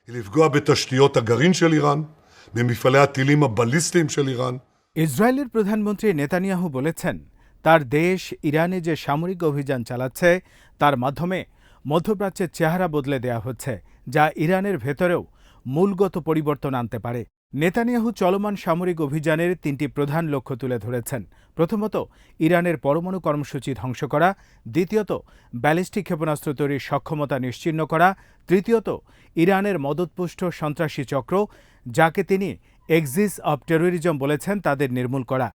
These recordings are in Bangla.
לפגוע בתשתיות הגרעין של איראן, במפעלי הטילים הבליסטיים של איראן. ইসরায়েলের প্রধানমন্ত্রী নেতানিয়াহু বলেছেন, তার দেশ ইরানে যে সামরিক অভিযান চালাচ্ছে তার মাধ্যমে মধ্যপ্রাচ্যের চেহারা বদলে দেয়া হচ্ছে, যা ইরানের ভেতরেও মূলগত পরিবর্তন আনতে পারে। নেতানিয়াহু চলমান সামরিক অভিযানের তিনটি প্রধান লক্ষ্য তুলে ধরেছেন। প্রথমত, ইরানের পরমাণু কর্মসূচি ধ্বংস করা; দ্বিতীয়ত, ব্যালিস্টিক ক্ষেপণাস্ত্র তৈরির সক্ষমতা নিশ্চিহ্ন করা; তৃতীয়ত, ইরানের মদতপুষ্ট সন্ত্রাসী চক্র, যাকে তিনি এক্সিস অব টেরোরিজম বলেছেন, তাদের নির্মূল করা।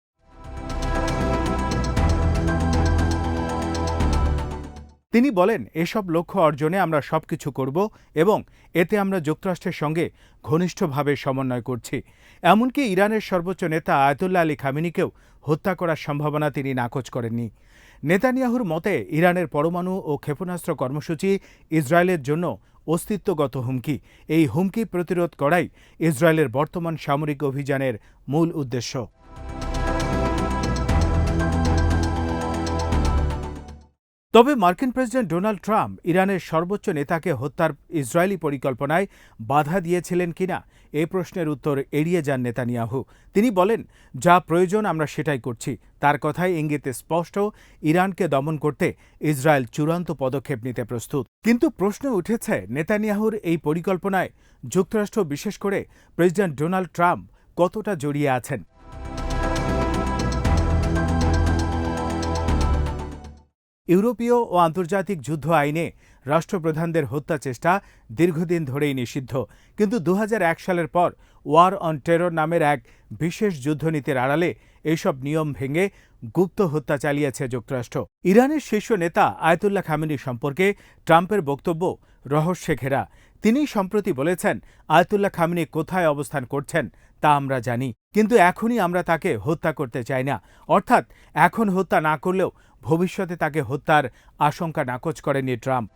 তিনি বলেন, এসব লক্ষ্য অর্জনে আমরা সবকিছু করব এবং এতে আমরা যুক্তরাষ্ট্রের সঙ্গে ঘনিষ্ঠভাবে সমন্বয় করছি। এমনকি ইরানের সর্বোচ্চ নেতা আয়াতুল্লাহ আলী খামেনিকেও হত্যা করার সম্ভাবনা তিনি নাকচ করেননি। নেতানিয়াহুর মতে, ইরানের পরমাণু ও ক্ষেপণাস্ত্র কর্মসূচি ইসরায়েলের জন্য অস্তিত্বগত হুমকি। এই হুমকি প্রতিরোধ করাই ইসরায়েলের বর্তমান সামরিক অভিযানের মূল উদ্দেশ্য। তবে মার্কিন প্রেসিডেন্ট ডোনাল্ড ট্রাম্প ইরানের সর্বোচ্চ নেতাকে হত্যার ইসরায়েলি পরিকল্পনায় বাধা দিয়েছিলেন কিনা এই প্রশ্নের উত্তর এড়িয়ে যান নেতানিয়াহু। তিনি বলেন, যা প্রয়োজন আমরা সেটাই করছি। তার কথায় ইঙ্গিতে স্পষ্ট, ইরানকে দমন করতে ইসরায়েল চূড়ান্ত পদক্ষেপ নিতে প্রস্তুত। কিন্তু প্রশ্ন উঠেছে, নেতানিয়াহুর এই পরিকল্পনায় যুক্তরাষ্ট্র, বিশেষ করে প্রেসিডেন্ট ডোনাল্ড ট্রাম্প কতটা জড়িয়ে আছেন। ইউরোপীয় ও আন্তর্জাতিক যুদ্ধ আইনে রাষ্ট্রপ্রধানদের হত্যা চেষ্টা দীর্ঘদিন ধরেই নিষিদ্ধ। কিন্তু 2001 সালের পর ওয়ার অন টেরর নামের এক বিশেষ যুদ্ধনীতির আড়ালে এইসব নিয়ম ভেঙে গুপ্ত হত্যা চালিয়েছে যুক্তরাষ্ট্র। ইরানের শীর্ষ নেতা আয়াতুল্লাহ খামেনি সম্পর্কে ট্রাম্পের বক্তব্য রহস্যে ঘেরা। তিনি সম্প্রতি বলেছেন, আয়াতুল্লাহ খামেনি কোথায় অবস্থান করছেন তা আমরা জানি, কিন্তু এখনই আমরা তাকে হত্যা করতে চাই না। অর্থাৎ এখন হত্যা না করলেও ভবিষ্যতে তাকে হত্যার আশঙ্কা নাকচ করেনি ট্রাম্প।